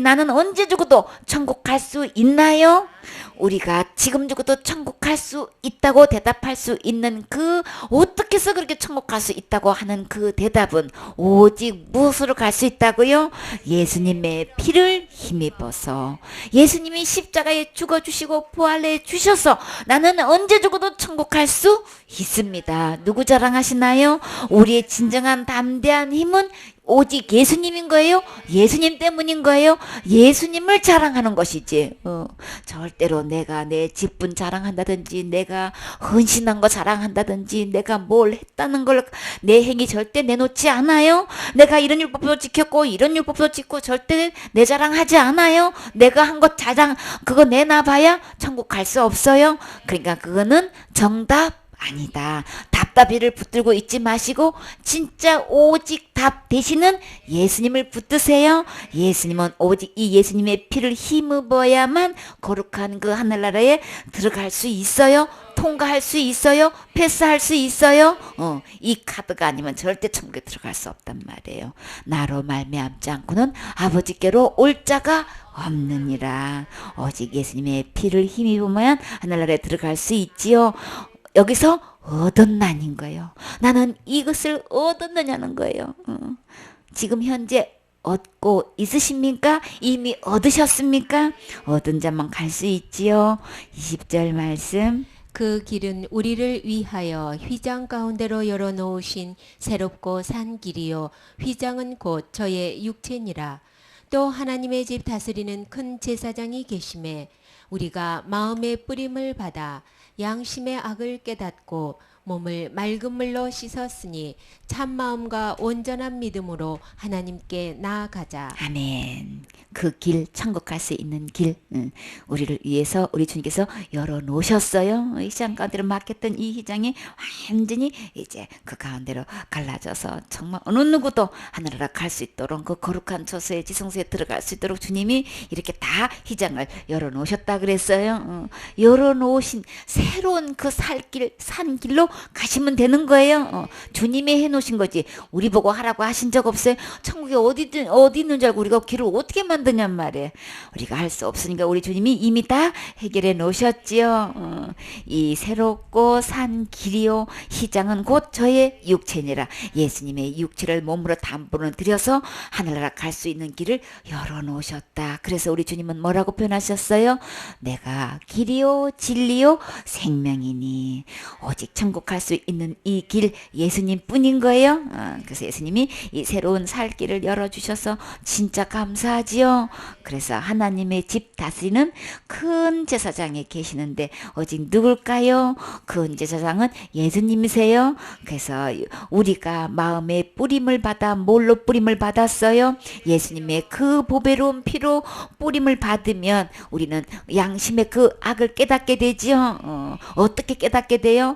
나는 언제 죽어도 천국 갈 수 있나요? 우리가 지금 죽어도 천국 갈 수 있다고 대답할 수 있는 그, 어떻게 해서 그렇게 천국 갈 수 있다고 하는 그 대답은 오직 무엇으로 갈 수 있다고요? 예수님의 피를 힘입어서, 예수님이 십자가에 죽어주시고 부활해 주셔서 나는 언제 죽어도 천국 갈 수 있습니다. 누구 자랑하시나요? 우리의 진정한 담대한 힘은 오직 예수님인 거예요. 예수님 때문인 거예요. 예수님을 자랑하는 것이지. 절대로 내가 내 직분 자랑한다든지, 내가 헌신한 거 자랑한다든지, 내가 뭘 했다는 걸, 내 행위 절대 내놓지 않아요. 내가 이런 율법도 지켰고 이런 율법도 지키고 절대 내 자랑하지 않아요. 내가 한 것 자랑 그거 내놔봐야 천국 갈 수 없어요. 그러니까 그거는 정답 아니다. 답답이를 붙들고 있지 마시고 진짜 오직 답 되시는 예수님을 붙드세요. 예수님은 오직 이 예수님의 피를 힘입어야만 거룩한 그 하늘나라에 들어갈 수 있어요. 통과할 수 있어요. 패스할 수 있어요. 이 카드가 아니면 절대 천국에 들어갈 수 없단 말이에요. 나로 말미암지 않고는 아버지께로 올 자가 없느니라. 오직 예수님의 피를 힘입으면 하늘나라에 들어갈 수 있지요. 여기서 얻었나닌 거예요. 나는 이것을 얻었느냐는 거예요. 지금 현재 얻고 있으십니까? 이미 얻으셨습니까? 얻은 자만 갈 수 있지요. 20절 말씀. 그 길은 우리를 위하여 휘장 가운데로 열어놓으신 새롭고 산 길이요, 휘장은 곧 저의 육체니라. 또 하나님의 집 다스리는 큰 제사장이 계심에 우리가 마음의 뿌림을 받아 양심의 악을 깨닫고 몸을 맑은 물로 씻었으니 참 마음과 온전한 믿음으로 하나님께 나아가자. 아멘. 그 길, 천국 갈 수 있는 길, 우리를 위해서 우리 주님께서 열어놓으셨어요. 이 시장 가운데로 막혔던 이 휘장이 완전히 이제 그 가운데로 갈라져서 정말 어느 누구도 하늘나라 갈 수 있도록, 그 거룩한 처소에, 지성소에 들어갈 수 있도록 주님이 이렇게 다 휘장을 열어놓으셨다 그랬어요. 열어놓으신 새로운 그 살길, 산 길로 가시면 되는 거예요. 주님이 해놓으신 거지. 우리 보고 하라고 하신 적 없어요. 천국에 어디 있는 줄 알고 우리가 길을 어떻게 만드냔 말이에요. 우리가 할 수 없으니까 우리 주님이 이미 다 해결해 놓으셨지요. 이 새롭고 산 길이요, 휘장은 곧 저의 육체니라. 예수님의 육체를 몸으로 담보로 들여서 하늘나라 갈 수 있는 길을 열어놓으셨다. 그래서 우리 주님은 뭐라고 표현하셨어요? 내가 길이요 진리요 생명이니. 오직 천국 갈 수 있는 이 길 예수님 뿐인 거예요. 그래서 예수님이 이 새로운 살 길을 열어주셔서 진짜 감사하지요. 그래서 하나님의 집 다스리는 큰 제사장이 계시는데 오직 누굴까요? 큰 제사장은 예수님이세요. 그래서 우리가 마음의 뿌림을 받아 뭘로 뿌림을 받았어요? 예수님의 그 보배로운 피로 뿌림을 받으면 우리는 양심의 그 악을 깨닫게 되지요. 어떻게 깨닫게 돼요?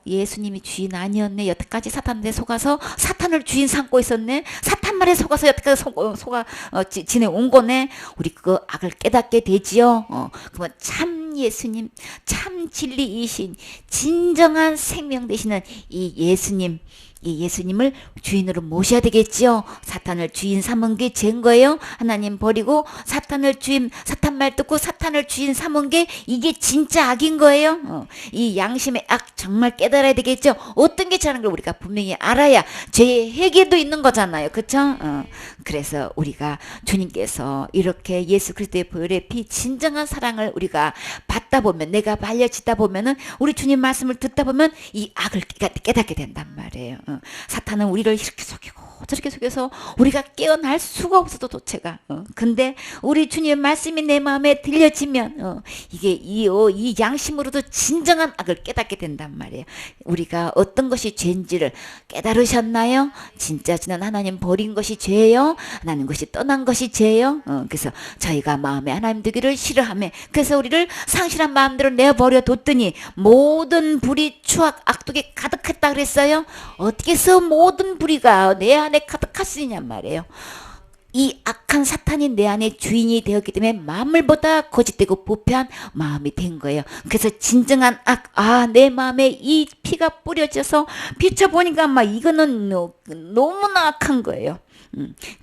예수님이 주인 아니었네. 여태까지 사탄에 속아서 사탄을 주인 삼고 있었네. 사탄 말에 속아서 여태까지 지내온 거네. 우리 그 악을 깨닫게 되지요. 그러면 참 예수님, 참 진리이신 진정한 생명 되시는 이 예수님, 이 예수님을 주인으로 모셔야 되겠지요. 사탄을 주인 삼은 게 죄인 거예요. 하나님 버리고 사탄을 주인, 사탄 말 듣고 사탄을 주인 삼은 게 이게 진짜 악인 거예요. 이 양심의 악 정말 깨달아야 되겠죠. 어떤 게 잘하는 걸 우리가 분명히 알아야 죄의 해결도 있는 거잖아요. 그쵸? 그래서 우리가 주님께서 이렇게 예수 그리스도의 보혈의 피 진정한 사랑을 우리가 받다 보면, 내가 발려지다 보면은, 우리 주님 말씀을 듣다 보면 이 악을 깨닫게 된단 말이에요. 사탄은 우리를 이렇게 속이고 저렇게 속여서 우리가 깨어날 수가 없어도 도체가. 근데 우리 주님의 말씀이 내 마음에 들려지면 이게 이 양심으로도 진정한 악을 깨닫게 된단 말이에요. 우리가 어떤 것이 죄인지를 깨달으셨나요? 진짜 저는 하나님 버린 것이 죄예요. 하나님 것이 떠난 것이 죄예요. 그래서 저희가 마음에 하나님 되기를 싫어하며, 그래서 우리를 상실한 마음대로 내버려 뒀더니 모든 불의 추악 악독이 가득했다 그랬어요. 어떻게 해서 모든 불의가 내 안에 가득할 수 있냔 말이에요. 이 악한 사탄이 내 안에 주인이 되었기 때문에 만물보다 거짓되고 부패한 마음이 된 거예요. 그래서 진정한 악, 내 마음에 이 피가 뿌려져서 비춰보니까 이거는 너무나 악한 거예요.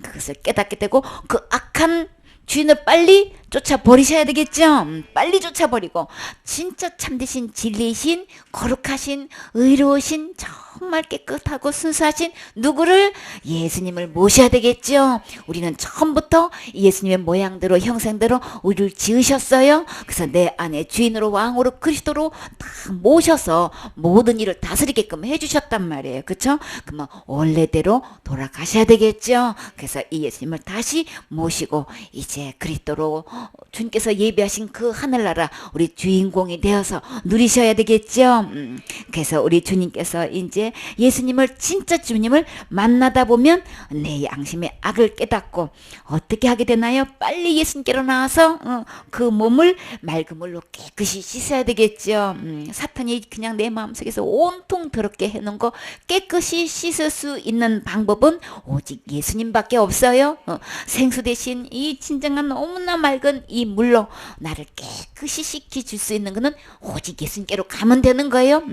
그것을 깨닫게 되고 그 악한 주인을 빨리 쫓아버리셔야 되겠죠. 빨리 쫓아버리고 진짜 참되신 진리신 거룩하신 의로우신 정말 깨끗하고 순수하신 누구를? 예수님을 모셔야 되겠죠. 우리는 처음부터 예수님의 모양대로 형상대로 우리를 지으셨어요. 그래서 내 안에 주인으로 왕으로 그리스도로 다 모셔서 모든 일을 다스리게끔 해주셨단 말이에요. 그렇죠? 그러면 원래대로 돌아가셔야 되겠죠. 그래서 이 예수님을 다시 모시고 이제 그리스도로 주님께서 예비하신 그 하늘나라 우리 주인공이 되어서 누리셔야 되겠죠. 그래서 우리 주님께서 이제 예수님을 진짜 주님을 만나다 보면 내 양심의 악을 깨닫고 어떻게 하게 되나요? 빨리 예수님께로 나와서 그 몸을 맑은 물로 깨끗이 씻어야 되겠죠. 사탄이 그냥 내 마음속에서 온통 더럽게 해놓은 거 깨끗이 씻을 수 있는 방법은 오직 예수님밖에 없어요. 생수 대신 이 진정한 너무나 맑은 이 물로 나를 깨끗이 씻겨줄 수 있는 것은 오직 예수님께로 가면 되는 거예요.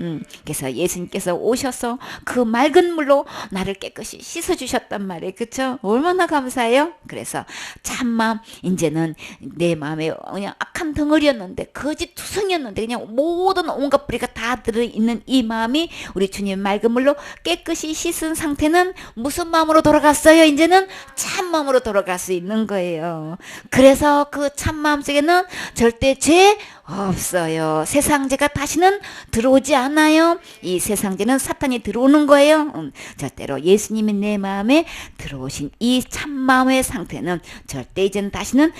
그래서 예수님께서 오셔서 그 맑은 물로 나를 깨끗이 씻어주셨단 말이에요. 그쵸? 얼마나 감사해요? 그래서 참마음, 이제는 내 마음에 그냥 악한 덩어리였는데 거짓투성이었는데 그냥 모든 온갖 뿌리가 다 들어있는 이 마음이 우리 주님 맑은 물로 깨끗이 씻은 상태는 무슨 마음으로 돌아갔어요? 이제는 참마음으로 돌아갈 수 있는 거예요. 그래서 그 참마음 속에는 절대 죄 없어요. 세상죄가 다시는 들어오지 않아요. 이 세상죄는 사탄이 들어오는 거예요. 절대로 예수님이 내 마음에 들어오신 이 참마음의 상태는 절대 이제는 다시는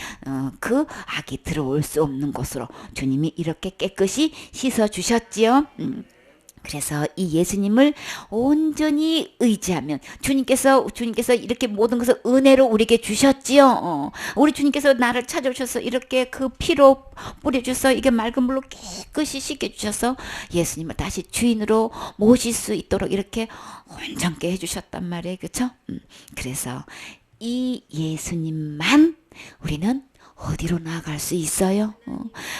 그 악이 들어올 수 없는 곳으로 주님이 이렇게 깨끗이 씻어주셨지요. 그래서 이 예수님을 온전히 의지하면 주님께서 이렇게 모든 것을 은혜로 우리에게 주셨지요. 우리 주님께서 나를 찾아오셔서 이렇게 그 피로 뿌려주셔서 이게 맑은 물로 깨끗이 씻겨주셔서 예수님을 다시 주인으로 모실 수 있도록 이렇게 온전케 해주셨단 말이에요. 그렇죠? 그래서 이 예수님만 우리는 어디로 나아갈 수 있어요?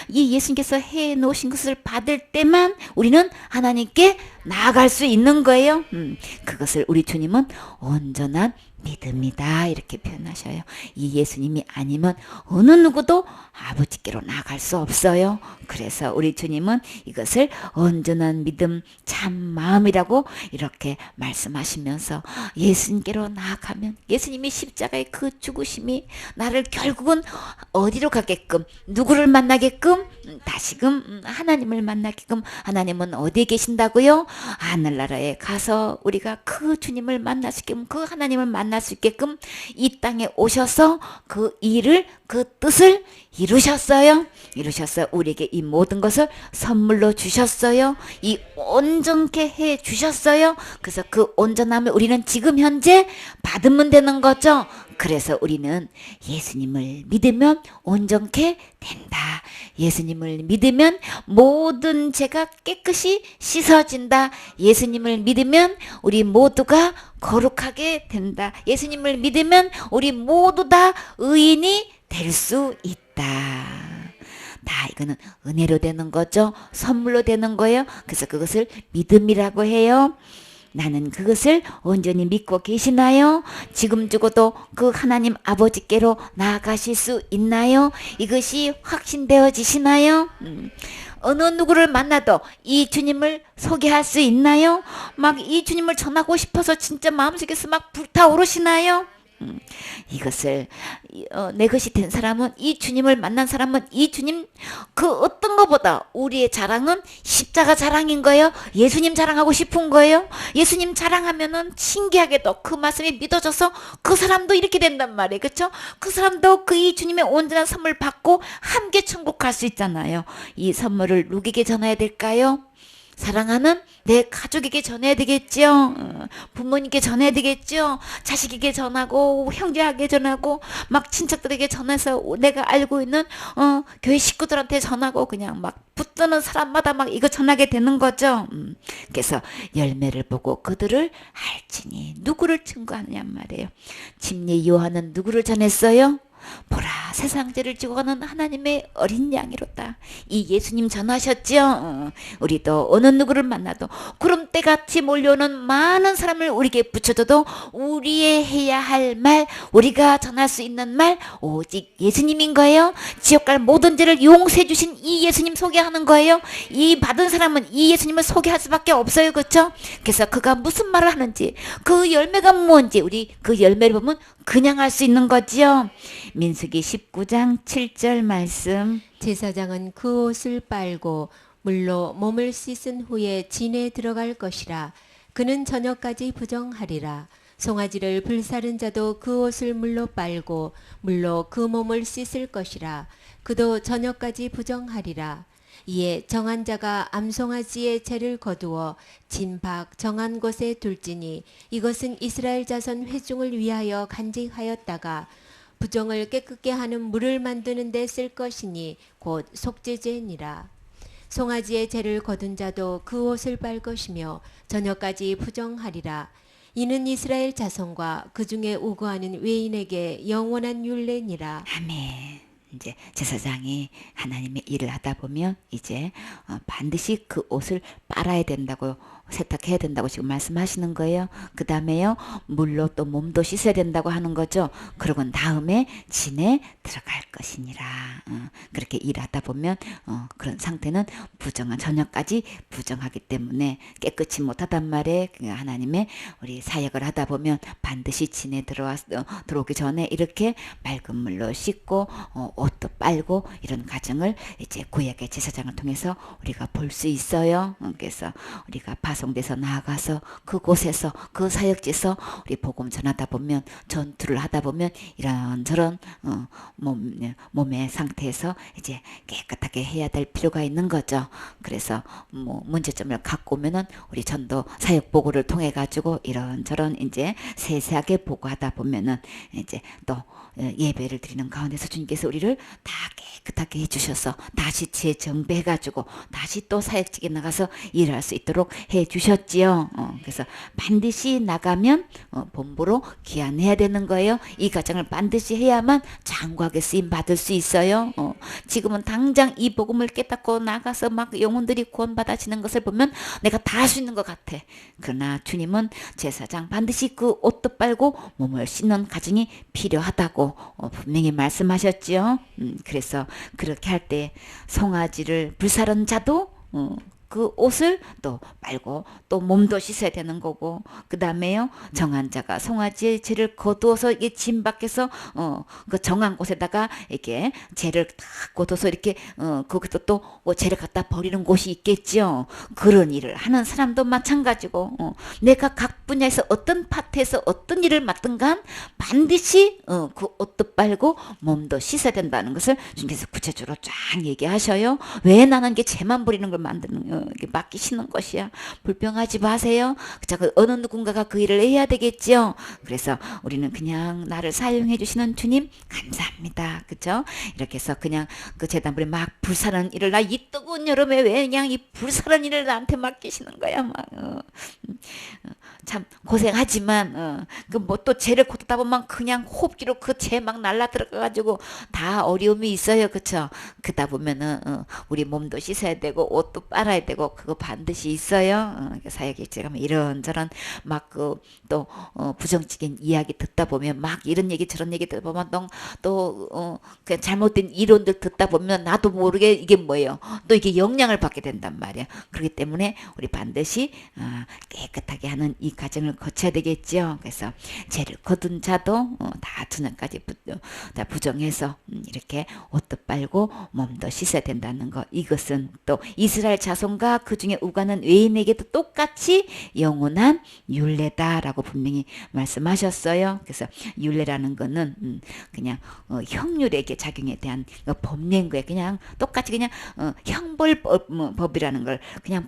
이 예수님께서 해 놓으신 것을 받을 때만 우리는 하나님께 나아갈 수 있는 거예요. 그것을 우리 주님은 온전한 믿음이다 이렇게 표현하셔요. 이 예수님이 아니면 어느 누구도 아버지께로 나아갈 수 없어요. 그래서 우리 주님은 이것을 온전한 믿음 참 마음이라고 이렇게 말씀하시면서 예수님께로 나아가면 예수님이 십자가의 그 죽으심이 나를 결국은 어디로 가게끔 누구를 만나게끔 다시금 하나님을 만나게끔 하나님은 어디에 계신다고요? 하늘나라에 가서 우리가 그 주님을 만날 수 있게끔 그 하나님을 만날 수 있게끔 이 땅에 오셔서 그 일을 그 뜻을 이루셨어요. 우리에게 이 모든 것을 선물로 주셨어요. 이 온전케 해 주셨어요. 그래서 그 온전함을 우리는 지금 현재 받으면 되는 거죠. 그래서 우리는 예수님을 믿으면 온전케 된다. 예수님을 믿으면 모든 죄가 깨끗이 씻어진다. 예수님을 믿으면 우리 모두가 거룩하게 된다. 예수님을 믿으면 우리 모두 다 의인이 될 수 있다. 다 이거는 은혜로 되는 거죠. 선물로 되는 거예요. 그래서 그것을 믿음이라고 해요. 나는 그것을 온전히 믿고 계시나요? 지금 죽어도 그 하나님 아버지께로 나아가실 수 있나요? 이것이 확신되어지시나요? 어느 누구를 만나도 이 주님을 소개할 수 있나요? 막 이 주님을 전하고 싶어서 진짜 마음속에서 막 불타오르시나요? 이것을 내 것이 된 사람은, 이 주님을 만난 사람은 이 주님 그 어떤 것보다 우리의 자랑은 십자가 자랑인 거예요. 예수님 자랑하고 싶은 거예요. 예수님 자랑하면은 신기하게도 그 말씀이 믿어져서 그 사람도 이렇게 된단 말이에요. 그렇죠? 그 사람도 그 이 주님의 온전한 선물 받고 함께 천국 갈 수 있잖아요. 이 선물을 누구에게 전해야 될까요? 사랑하는 내 가족에게 전해야 되겠죠. 부모님께 전해야 되겠죠. 자식에게 전하고 형제에게 전하고 막 친척들에게 전해서 내가 알고 있는 교회 식구들한테 전하고 그냥 막 붙드는 사람마다 막 이거 전하게 되는 거죠. 그래서 열매를 보고 그들을 알지니 누구를 증거하느냐 말이에요. 침례 요한은 누구를 전했어요? 보라, 세상 죄를 지고 가는 하나님의 어린 양이로다. 이 예수님 전하셨죠. 우리도 어느 누구를 만나도 구름대같이 몰려오는 많은 사람을 우리에게 붙여줘도 우리의 해야 할 말, 우리가 전할 수 있는 말 오직 예수님인 거예요. 지옥 갈 모든 죄를 용서해 주신 이 예수님 소개하는 거예요. 이 받은 사람은 이 예수님을 소개할 수밖에 없어요. 그렇죠? 그래서 그가 무슨 말을 하는지, 그 열매가 뭔지 우리 그 열매를 보면 그냥 알 수 있는 거지요. 민수기 19장 7절 말씀. 제사장은 그 옷을 빨고 물로 몸을 씻은 후에 진에 들어갈 것이라. 그는 저녁까지 부정하리라. 송아지를 불사른 자도 그 옷을 물로 빨고 물로 그 몸을 씻을 것이라. 그도 저녁까지 부정하리라. 이에 정한 자가 암송아지의 죄를 거두어 진박 정한 곳에 둘지니 이것은 이스라엘 자손 회중을 위하여 간직하였다가 부정을 깨끗게 하는 물을 만드는 데 쓸 것이니 곧 속죄죄니라. 송아지의 죄를 거둔 자도 그 옷을 빨 것이며 저녁까지 부정하리라. 이는 이스라엘 자손과 그 중에 우거하는 외인에게 영원한 율례니라. 아멘. 이제 제사장이 하나님의 일을 하다 보면 이제 반드시 그 옷을 빨아야 된다고, 세탁해야 된다고 지금 말씀하시는 거예요. 그 다음에요, 물로 또 몸도 씻어야 된다고 하는 거죠. 그러고 다음에 진에 들어갈 것이니라. 그렇게 일하다 보면 그런 상태는 부정한, 저녁까지 부정하기 때문에 깨끗이 못하단 말이에요. 하나님의 우리 사역을 하다 보면 반드시 진에 들어오기 전에 이렇게 맑은 물로 씻고 옷도 빨고 이런 과정을 이제 구약의 제사장을 통해서 우리가 볼 수 있어요. 그래서 우리가 파송돼서 나아가서 그곳에서 그 사역지에서 우리 복음 전하다 보면, 전투를 하다 보면 이런저런 몸의 상태에서 이제 깨끗하게 해야 될 필요가 있는 거죠. 그래서 뭐 문제점을 갖고 오면은 우리 전도 사역 보고를 통해 가지고 이런저런 이제 세세하게 보고하다 보면은 이제 또 예배를 드리는 가운데서 주님께서 우리를 다 깨끗하게 해주셔서 다시 재정비해가지고 다시 또 사역직에 나가서 일할 수 있도록 해주셨지요. 그래서 반드시 나가면 본부로 귀환해야 되는 거예요. 이 과정을 반드시 해야만 장구하게 쓰임 받을 수 있어요. 지금은 당장 이 복음을 깨닫고 나가서 막 영혼들이 구원받아지는 것을 보면 내가 다 할 수 있는 것 같아. 그러나 주님은 제사장 반드시 그 옷도 빨고 몸을 씻는 과정이 필요하다고 분명히 말씀하셨지요. 그래서 그렇게 할 때 송아지를 불사른 자도 그 옷을 또 빨고 또 몸도 씻어야 되는 거고, 그 다음에요, 정한 자가 송아지의 죄를 거두어서 이게 진 밖에서 그 정한 곳에다가 이렇게 죄를 다 거둬서 이렇게 거기서 또 죄를 갖다 버리는 곳이 있겠죠. 그런 일을 하는 사람도 마찬가지고, 내가 각 분야에서 어떤 파트에서 어떤 일을 맡든 간 반드시 그 옷도 빨고 몸도 씻어야 된다는 것을 주님께서 구체적으로 쫙 얘기하셔요. 왜 나는 게 죄만 버리는 걸 만드는 맡기시는 것이야. 불평하지 마세요. 자, 어느 누군가가 그 일을 해야 되겠죠. 그래서 우리는 그냥 나를 사용해 주시는 주님 감사합니다. 그죠? 이렇게 해서 그냥 그 재단불에 막 불사르는 일을, 나 이 뜨거운 여름에 왜 그냥 이 불사르는 일을 나한테 맡기시는 거야. 막 참 고생하지만 그 뭐 또 죄를 걷다 보면 그냥 호흡기로 그 죄 막 날라 들어가가지고 다 어려움이 있어요. 그쵸? 그러다 보면은 우리 몸도 씻어야 되고 옷도 빨아야 되고 되고 그거 반드시 있어요. 사역일지 가면 이런저런 막 그 또 부정적인 이야기 듣다 보면 막 이런 얘기 저런 얘기 듣다 보면 또 그 잘못된 이론들 듣다 보면 나도 모르게 이게 뭐예요. 또 이게 영향을 받게 된단 말이야. 그렇기 때문에 우리 반드시 깨끗하게 하는 이 과정을 거쳐야 되겠죠. 그래서 죄를 거둔 자도 다 저녁까지 다 부정해서 이렇게 옷도 빨고 몸도 씻어야 된다는 거. 이것은 또 이스라엘 자손과 그 중에 우가는 외인에게도 똑같이 영원한 율례다라고 분명히 말씀하셨어요. 그래서 율례라는 거는 그냥 형률에게 작용에 대한 법례인 거예요. 그냥 똑같이 그냥 형벌법이라는 걸 그냥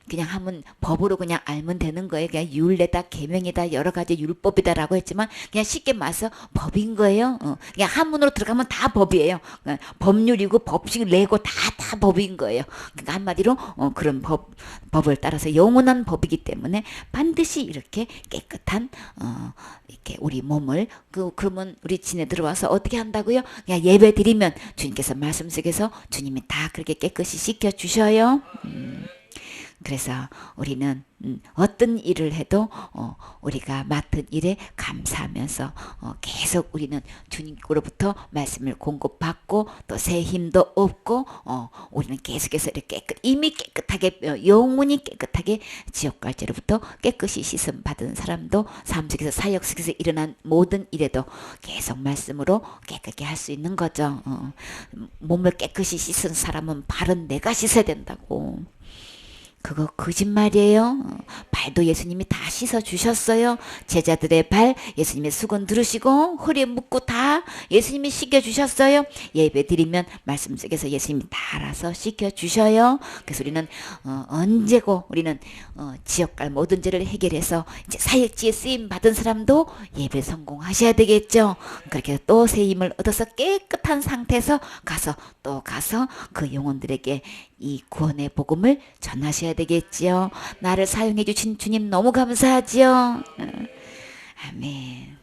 그냥 하면 법으로 그냥 알면 되는 거예요. 그냥 율례다, 계명이다, 여러 가지 율법이다라고 했지만 그냥 쉽게 말해서 법인 거예요. 그냥 한문으로 들어가면 다 법이에요. 법률이고 법칙 내고 다 법인 거예요. 그러니까 한마디로 그런 법을 따라서 영원한 법이기 때문에 반드시 이렇게 깨끗한 이렇게 우리 몸을 그러면 우리 진에 들어와서 어떻게 한다고요? 그냥 예배 드리면 주님께서 말씀 속에서 주님이 다 그렇게 깨끗이 씻겨 주셔요. 그래서 우리는 어떤 일을 해도 우리가 맡은 일에 감사하면서 계속 우리는 주님으로부터 말씀을 공급받고 또 새 힘도 얻고 우리는 계속해서 이렇게 이미 깨끗하게 영원히 깨끗하게 지옥갈죄로부터 깨끗이 씻음 받은 사람도 삶 속에서 사역 속에서 일어난 모든 일에도 계속 말씀으로 깨끗게 할 수 있는 거죠. 몸을 깨끗이 씻은 사람은 발은 내가 씻어야 된다고. 그거 거짓말이에요. 발도 예수님이 다 씻어 주셨어요. 제자들의 발 예수님의 수건 들으시고 허리에 묶고 다 예수님이 씻겨 주셨어요. 예배 드리면 말씀 속에서 예수님이 다 알아서 씻겨 주셔요. 그래서 우리는 언제고 우리는 지옥 갈 모든 죄를 해결해서 이제 사역지에 쓰임 받은 사람도 예배 성공하셔야 되겠죠. 그렇게 또 새 힘을 얻어서 깨끗한 상태에서 가서 그 영혼들에게 이 구원의 복음을 전하셔야 되겠지요. 나를 사용해 주신 주님 너무 감사하지요. 아멘.